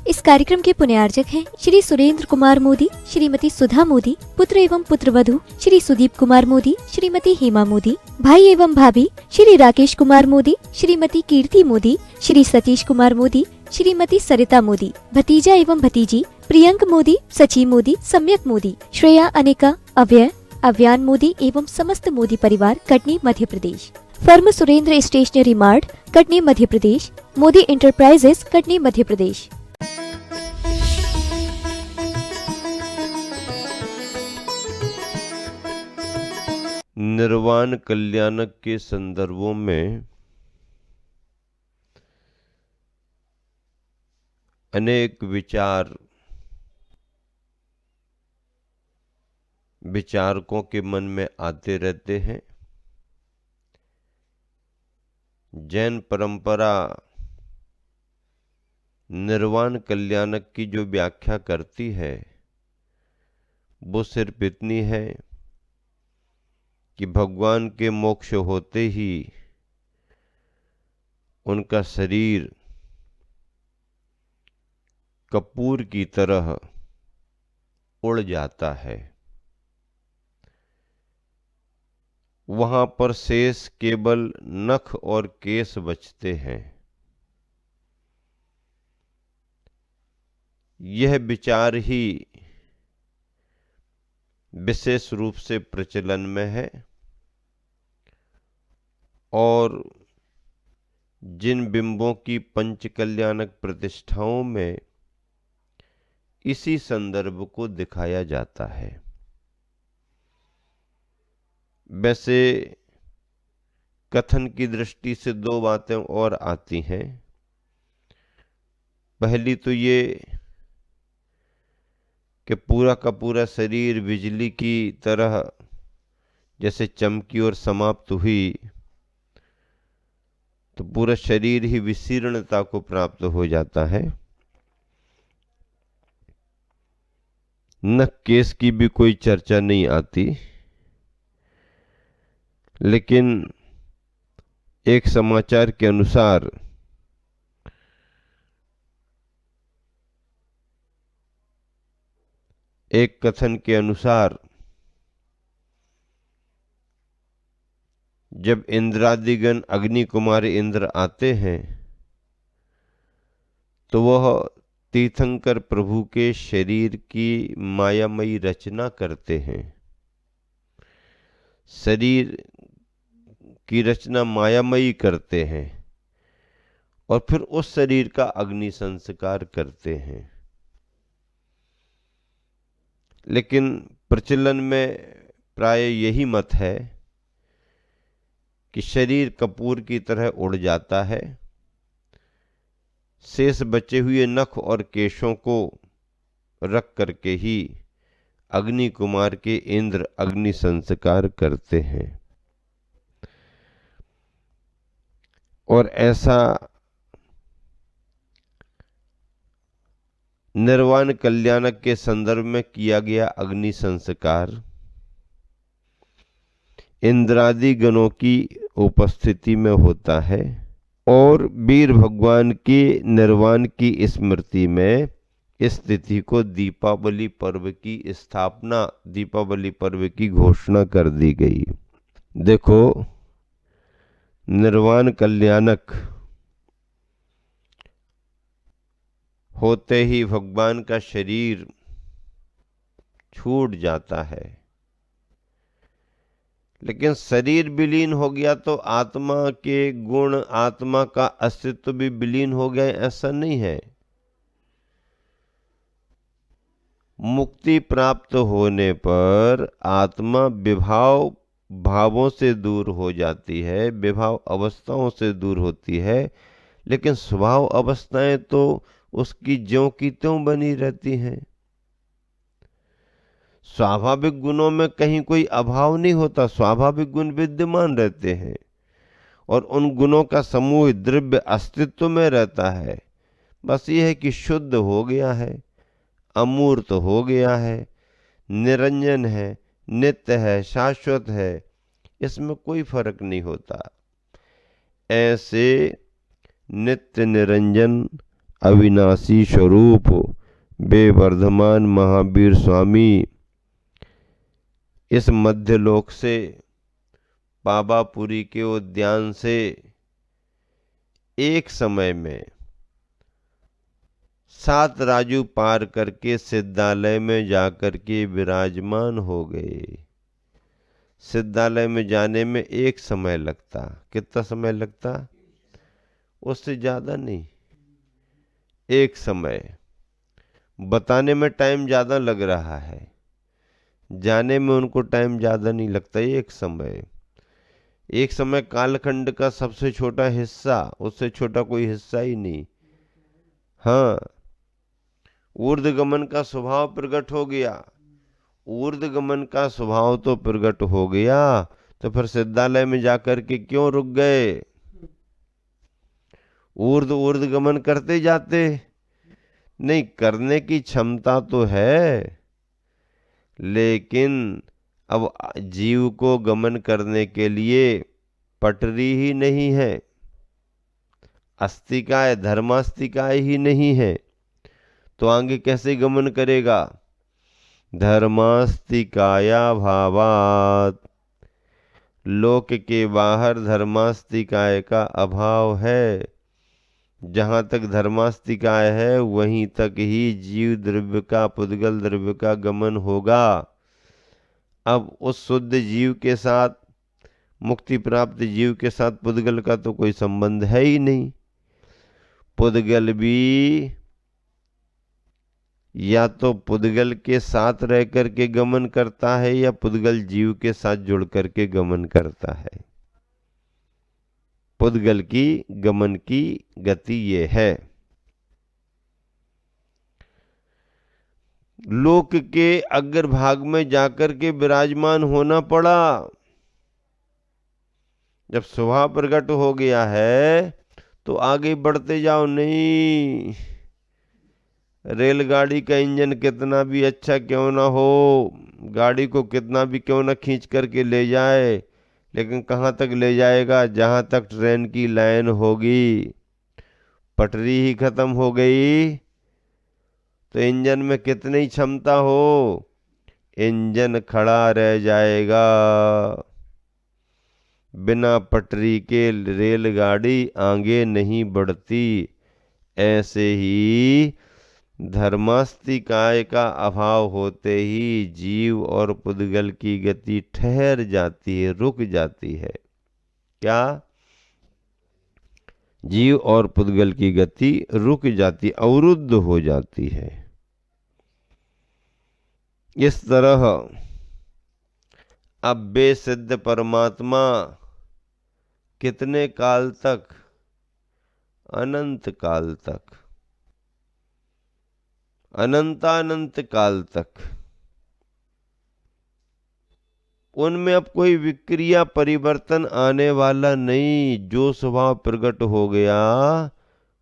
इस कार्यक्रम के पुण्यार्चक हैं श्री सुरेंद्र कुमार मोदी, श्रीमती सुधा मोदी, पुत्र एवं पुत्रवधू श्री सुदीप कुमार मोदी, श्रीमती हेमा मोदी, भाई एवं भाभी श्री राकेश कुमार मोदी, श्रीमती कीर्ति मोदी, श्री सतीश कुमार मोदी, श्रीमती सरिता मोदी, भतीजा एवं भतीजी प्रियंक मोदी, सची मोदी, सम्यक मोदी, श्रेया, अनिका, अव्यय, अव्यान मोदी एवं समस्त मोदी परिवार, Katni, Madhya Pradesh. Firm Surendra stationery mart, Katni, Madhya Pradesh. Modi enterprises, Katni, Madhya Pradesh. निर्वाण कल्याणक के संदर्भों में अनेक विचारकों के मन में आते रहते हैं। जैन परंपरा निर्वाण कल्याणक की जो व्याख्या करती है वो सिर्फ इतनी है कि भगवान के मोक्ष होते ही उनका शरीर कपूर की तरह उड़ जाता है। वहां पर शेष केवल नख और केश बचते हैं। यह विचार ही विशेष रूप से प्रचलन में है और जिन बिंबों की पंच कल्याणक प्रतिष्ठाओं में इसी संदर्भ को दिखाया जाता है। वैसे कथन की दृष्टि से दो बातें और आती हैं। पहली तो ये कि पूरा का पूरा शरीर बिजली की तरह जैसे चमकी और समाप्त हुई तो पूरा शरीर ही विशीर्णता को प्राप्त हो जाता है। नख केस की भी कोई चर्चा नहीं आती, लेकिन एक समाचार के अनुसार एक कथन के अनुसार जब इंद्रादिगण अग्नि कुमार इंद्र आते हैं तो वह तीर्थंकर प्रभु के शरीर की मायामयी रचना करते हैं। शरीर की रचना मायामयी करते हैं और फिर उस शरीर का अग्नि संस्कार करते हैं। लेकिन प्रचलन में प्राय यही मत है कि शरीर कपूर की तरह उड़ जाता है, शेष बचे हुए नख और केशों को रख करके ही अग्नि कुमार के इंद्र अग्नि संस्कार करते हैं। और ऐसा निर्वाण कल्याणक के संदर्भ में किया गया अग्नि संस्कार इंद्रादि गणों की उपस्थिति में होता है और वीर भगवान के निर्वाण की स्मृति में इस तिथि को दीपावली पर्व की स्थापना, दीपावली पर्व की घोषणा कर दी गई। देखो, निर्वाण कल्याणक होते ही भगवान का शरीर छूट जाता है, लेकिन शरीर विलीन हो गया तो आत्मा के गुण, आत्मा का अस्तित्व भी विलीन हो गया, ऐसा नहीं है। मुक्ति प्राप्त होने पर आत्मा विभाव भावों से दूर हो जाती है, विभाव अवस्थाओं से दूर होती है, लेकिन स्वभाव अवस्थाएं तो उसकी ज्यों की त्यों बनी रहती हैं। स्वाभाविक गुणों में कहीं कोई अभाव नहीं होता, स्वाभाविक गुण विद्यमान रहते हैं और उन गुणों का समूह द्रव्य अस्तित्व में रहता है। बस ये है कि शुद्ध हो गया है, अमूर्त हो गया है, निरंजन है, नित्य है, शाश्वत है, इसमें कोई फर्क नहीं होता। ऐसे नित्य निरंजन अविनाशी स्वरूप वे वर्धमान महावीर स्वामी इस मध्यलोक से, पावापुरी के उद्यान से एक समय में 7 राजू पार करके सिद्धालय में जाकर के विराजमान हो गए। सिद्धालय में जाने में एक समय लगता, कितना समय लगता? उससे ज्यादा नहीं, एक समय। बताने में टाइम ज्यादा लग रहा है, जाने में उनको टाइम ज्यादा नहीं लगता। एक समय, एक समय कालखंड का सबसे छोटा हिस्सा, उससे छोटा कोई हिस्सा ही नहीं। हाँ, ऊर्ध्वगमन का स्वभाव प्रकट हो गया। ऊर्ध्वगमन का स्वभाव तो प्रकट हो गया, तो फिर सिद्धालय में जाकर के क्यों रुक गए? ऊर्ध्वगमन करते जाते। नहीं, करने की क्षमता तो है, लेकिन अब जीव को गमन करने के लिए पटरी ही नहीं है, अस्तिकाय धर्मास्तिकाय ही नहीं है, तो आगे कैसे गमन करेगा? धर्मास्तिकाया भावात, लोक के बाहर धर्मास्तिकाय का अभाव है। जहाँ तक धर्मास्तिकाय है वहीं तक ही जीव द्रव्य का, पुद्गल द्रव्य का गमन होगा। अब उस शुद्ध जीव के साथ, मुक्ति प्राप्त जीव के साथ पुद्गल का तो कोई संबंध है ही नहीं। पुद्गल भी या तो पुद्गल के साथ रह करके गमन करता है या पुद्गल जीव के साथ जुड़ करके गमन करता है। पुद्गल की गमन की गति ये है। लोक के अग्रभाग में जाकर के विराजमान होना पड़ा। जब स्वभाव प्रकट हो गया है तो आगे बढ़ते जाओ। नहीं, रेलगाड़ी का इंजन कितना भी अच्छा क्यों ना हो, गाड़ी को कितना भी क्यों ना खींच करके ले जाए, लेकिन कहाँ तक ले जाएगा? जहाँ तक ट्रेन की लाइन होगी। पटरी ही खत्म हो गई तो इंजन में कितनी क्षमता हो, इंजन खड़ा रह जाएगा। बिना पटरी के रेलगाड़ी आगे नहीं बढ़ती। ऐसे ही धर्मास्तिकाय का अभाव होते ही जीव और पुद्गल की गति ठहर जाती है, रुक जाती है। क्या? जीव और पुद्गल की गति रुक जाती, अवरुद्ध हो जाती है। इस तरह अब वे सिद्ध परमात्मा कितने काल तक? अनंत काल तक, अनंतानंत काल तक। उनमें अब कोई विक्रिया परिवर्तन आने वाला नहीं। जो स्वभाव प्रकट हो गया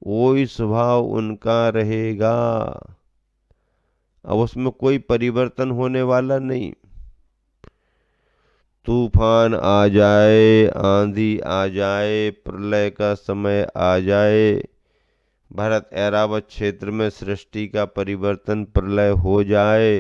वही स्वभाव उनका रहेगा। अब उसमें कोई परिवर्तन होने वाला नहीं। तूफान आ जाए, आंधी आ जाए, प्रलय का समय आ जाए, भारत ऐरावत क्षेत्र में सृष्टि का परिवर्तन, प्रलय हो जाए,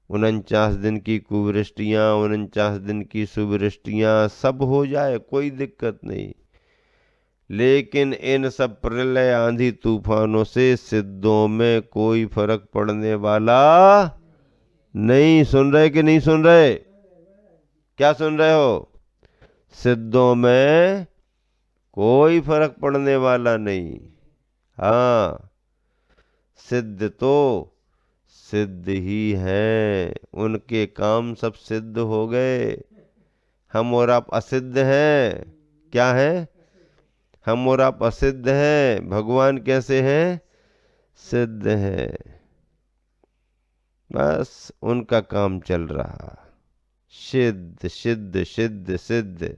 49 दिन की कुवृष्टियाँ, 49 दिन की सुवृष्टियाँ सब हो जाए, कोई दिक्कत नहीं। लेकिन इन सब प्रलय, आंधी, तूफानों से सिद्धों में कोई फर्क पड़ने वाला नहीं। सुन रहे कि नहीं सुन रहे? क्या सुन रहे हो? सिद्धों में कोई फर्क पड़ने वाला नहीं। हाँ, सिद्ध तो सिद्ध ही हैं, उनके काम सब सिद्ध हो गए। हम और आप असिद्ध हैं। क्या है? हम और आप असिद्ध हैं। भगवान कैसे हैं? सिद्ध हैं। बस उनका काम चल रहा, सिद्ध सिद्ध सिद्ध सिद्ध।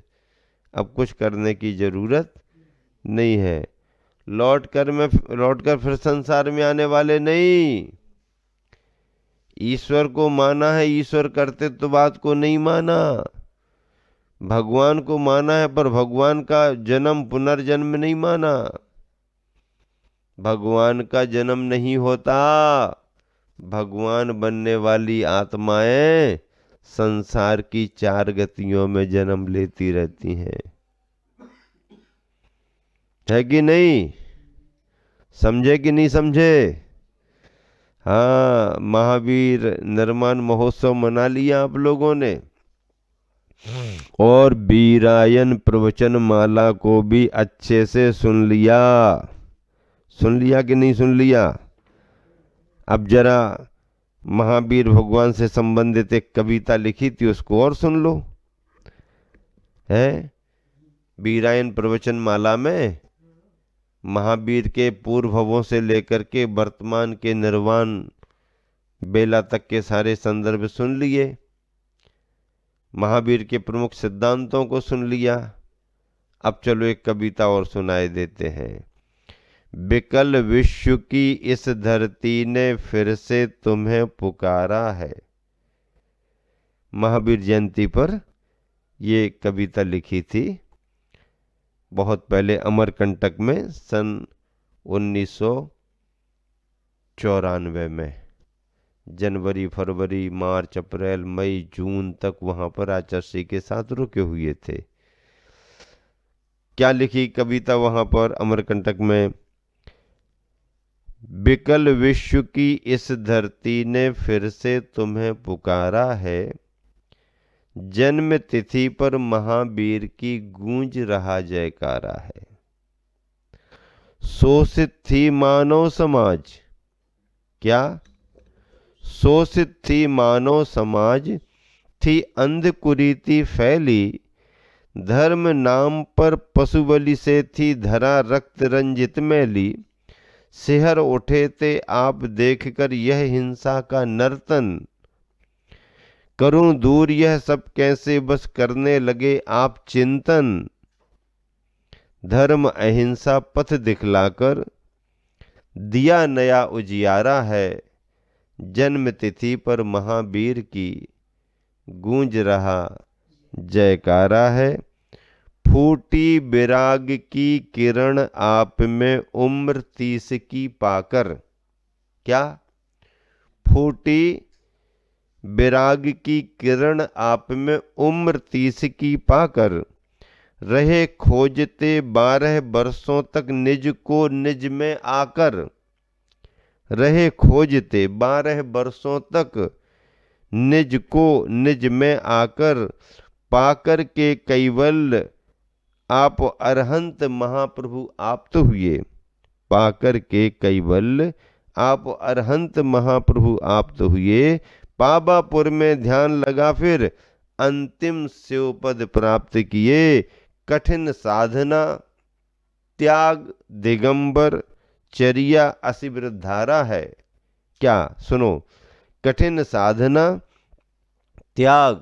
अब कुछ करने की जरूरत नहीं है। लौट कर फिर संसार में आने वाले नहीं। ईश्वर को माना है, ईश्वर कर्तृत्ववाद को नहीं माना। भगवान को माना है, पर भगवान का जन्म पुनर्जन्म नहीं माना। भगवान का जन्म नहीं होता। भगवान बनने वाली आत्माएं संसार की चार गतियों में जन्म लेती रहती हैं, है कि नहीं? समझे कि नहीं समझे? हाँ, महावीर निर्माण महोत्सव मना लिया आप लोगों ने, और बीरायन प्रवचन माला को भी अच्छे से सुन लिया। सुन लिया कि नहीं सुन लिया? अब जरा महावीर भगवान से संबंधित एक कविता लिखी थी, उसको और सुन लो। है बीरायन प्रवचन माला में महावीर के पूर्व भवों से लेकर के वर्तमान के निर्वाण बेला तक के सारे संदर्भ सुन लिए, महावीर के प्रमुख सिद्धांतों को सुन लिया। अब चलो एक कविता और सुनाए देते हैं। विकल विश्व की इस धरती ने फिर से तुम्हें पुकारा है। महावीर जयंती पर ये कविता लिखी थी, बहुत पहले अमरकंटक में सन 1994 में। जनवरी, फरवरी, मार्च, अप्रैल, मई, जून तक वहां पर आचार्य के साथ रुके हुए थे। क्या लिखी कविता वहां पर अमरकंटक में? विकल विश्व की इस धरती ने फिर से तुम्हें पुकारा है, जन्म तिथि पर महावीर की गूंज रहा जयकारा है। शोषित थी मानव समाज, क्या? शोषित थी मानव समाज, थी अंध कुरीति फैली, धर्म नाम पर पशु बलि से थी धरा रक्त रंजित मैली। सिहर उठे थे आप देखकर यह हिंसा का नर्तन, करूं दूर यह सब कैसे बस करने लगे आप चिंतन। धर्म अहिंसा पथ दिखलाकर दिया नया उजियारा है, जन्म तिथि पर महावीर की गूंज रहा जयकारा है। फूटी विराग की किरण आप में उम्र 30 की पाकर, क्या? फूटी विराग की किरण आप में उम्र 30 की पाकर, रहे खोजते 12 वर्षों तक निज को निज में आकर। रहे खोजते 12 वर्षों तक निज को निज में आकर, पाकर के कैवल्य आप अरहंत महाप्रभु आप तो हुए। पाकर के कैवल्य आप अरहंत महाप्रभु आप तो हुए। पावापुर में ध्यान लगा फिर अंतिम शिवपद प्राप्त किए। कठिन साधना त्याग दिगंबर चर्या असिवृद्धारा है, क्या? सुनो, कठिन साधना त्याग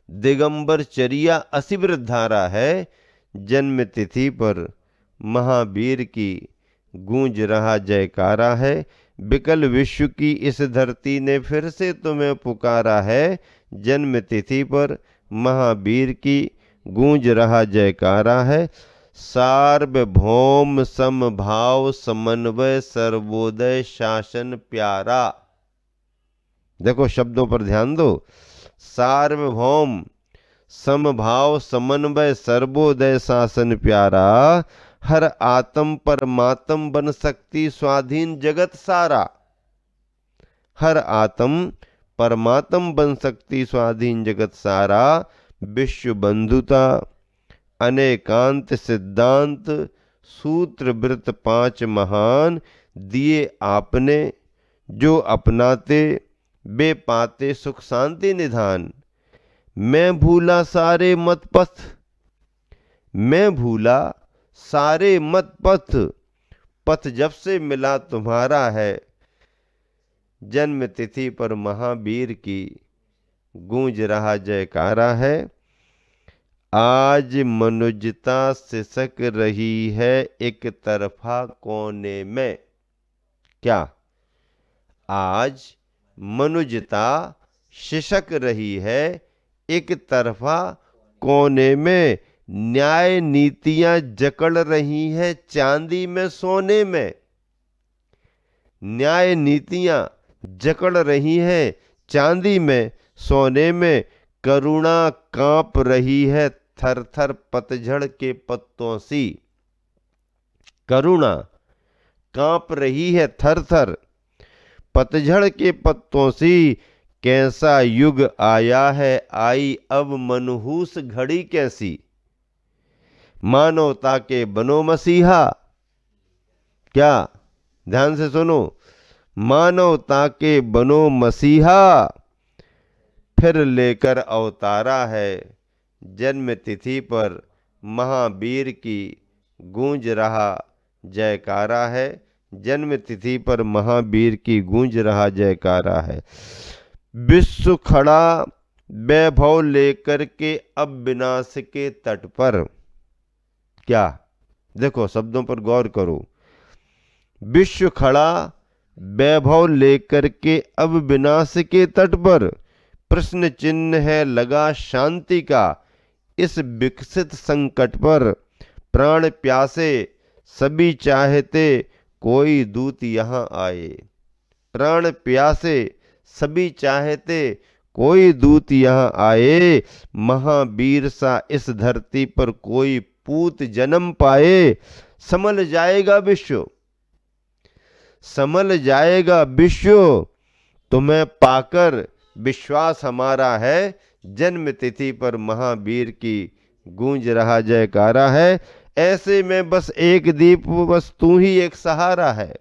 दिगंबर चर्या असिवृद्धारा है, जन्म तिथि पर महावीर की गूंज रहा जयकारा है। विकल विश्व की इस धरती ने फिर से तुम्हें पुकारा है, जन्म तिथि पर महावीर की गूंज रहा जयकारा है। सार्वभौम समभाव समन्वय सर्वोदय शासन प्यारा। देखो शब्दों पर ध्यान दो। सार्वभौम समभाव समन्वय सर्वोदय शासन प्यारा, हर आत्म परमात्म बन सकती स्वाधीन जगत सारा। हर आत्म परमात्म बन सकती स्वाधीन जगत सारा। विश्व बंधुता अनेकांत सिद्धांत सूत्र व्रत 5 महान दिए आपने, जो अपनाते वे पाते सुख शांति निधान। मैं भूला सारे मत पथ, मैं भूला सारे मत पथ, पथ जब से मिला तुम्हारा है। जन्म तिथि पर महावीर की गूंज रहा जयकारा है। आज मनुजता सिसक रही है एक तरफा कोने में, क्या? आज मनुजता सिसक रही है एक तरफा कोने में। न्याय नीतियां जकड़ रही हैं चांदी में सोने में। न्याय नीतियां जकड़ रही हैं चांदी में सोने में, करुणा कांप रही है थर थर पतझड़ के पत्तों सी। करुणा कांप रही है थर थर पतझड़ के पत्तों सी। कैसा युग आया है आई अब मनहूस घड़ी कैसी। मानवता के बनो मसीहा, क्या ध्यान से सुनो, मानवता के बनो मसीहा, फिर लेकर अवतारा है। जन्म तिथि पर महावीर की गूंज रहा जयकारा है। जन्म तिथि पर महावीर की गूंज रहा जयकारा है। विश्व खड़ा वैभव लेकर के अब विनाश के तट पर। क्या, देखो शब्दों पर गौर करो। विश्व खड़ा वैभव लेकर के अब विनाश के तट पर, प्रश्न चिन्ह है लगा शांति का इस विकसित संकट पर। प्राण प्यासे सभी चाहते कोई दूत यहाँ आए। प्राण प्यासे सभी चाहते कोई दूत यहाँ आए। महावीर सा इस धरती पर कोई पूत जन्म पाए। संभल जाएगा विश्व, संभल जाएगा विश्व, तुम्हें पाकर विश्वास हमारा है। जन्म तिथि पर महावीर की गूंज रहा जयकारा है। ऐसे में बस एक दीप, बस तू ही एक सहारा है।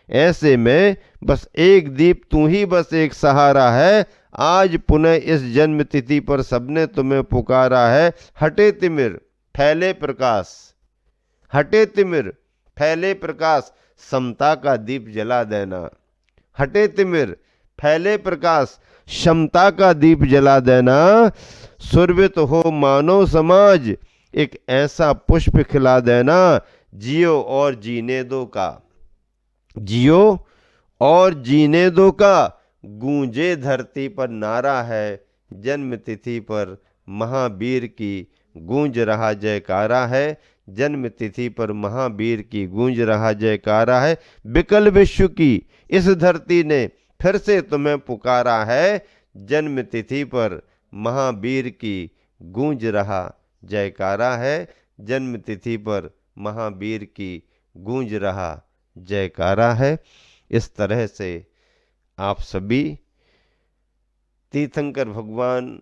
ऐसे में बस एक दीप, तू ही बस एक सहारा है। आज पुनः इस जन्म तिथि पर सबने तुम्हें पुकारा है। हटे तिमिर फैले प्रकाश, हटे तिमिर फैले प्रकाश, समता का दीप जला देना। हटे तिमिर फैले प्रकाश, क्षमता का दीप जला देना। सुरभित हो मानव समाज, एक ऐसा पुष्प खिला देना। जियो और जीने दो का, जियो और जीने दो का गूंजे धरती पर नारा है। जन्म तिथि पर महावीर की गूंज रहा जयकारा है। जन्म तिथि पर महावीर की गूंज रहा जयकारा है। विकल विश्व की इस धरती ने फिर से तुम्हें पुकारा है। जन्म तिथि पर महावीर की गूंज रहा जयकारा है। जन्म तिथि पर महावीर की गूंज रहा जयकारा है। इस तरह से आप सभी तीर्थंकर भगवान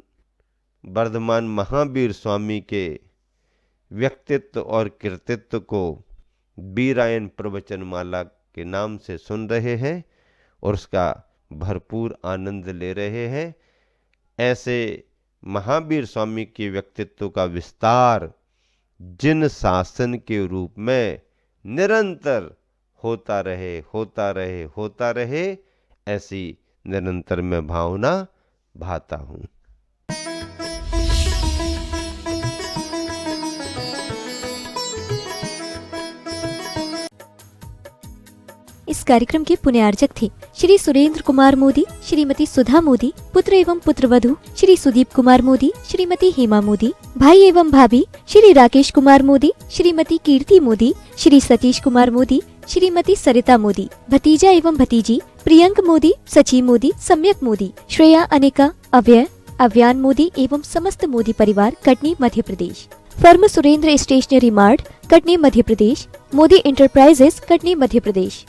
वर्धमान महावीर स्वामी के व्यक्तित्व और कृतित्व को वीरायन प्रवचनमाला के नाम से सुन रहे हैं और उसका भरपूर आनंद ले रहे हैं। ऐसे महावीर स्वामी के व्यक्तित्व का विस्तार जिन शासन के रूप में निरंतर होता रहे, होता रहे, होता रहे, ऐसी निरंतर मैं भावना भाता हूँ। इस कार्यक्रम के पुण्यार्चक थे श्री सुरेंद्र कुमार मोदी, श्रीमती सुधा मोदी, पुत्र एवं पुत्रवधू श्री सुदीप कुमार मोदी, श्रीमती हेमा मोदी, भाई एवं भाभी श्री राकेश कुमार मोदी, श्रीमती कीर्ति मोदी, श्री सतीश कुमार मोदी, श्रीमती सरिता मोदी, भतीजा एवं भतीजी प्रियंक मोदी, सची मोदी, सम्यक मोदी, श्रेया, अनिका, अव्यय, अव्यान मोदी एवं समस्त मोदी परिवार, Katni, Madhya Pradesh. Firm Surendra stationery mart, Katni, Madhya Pradesh. Modi enterprises, Katni, Madhya प्रदेश।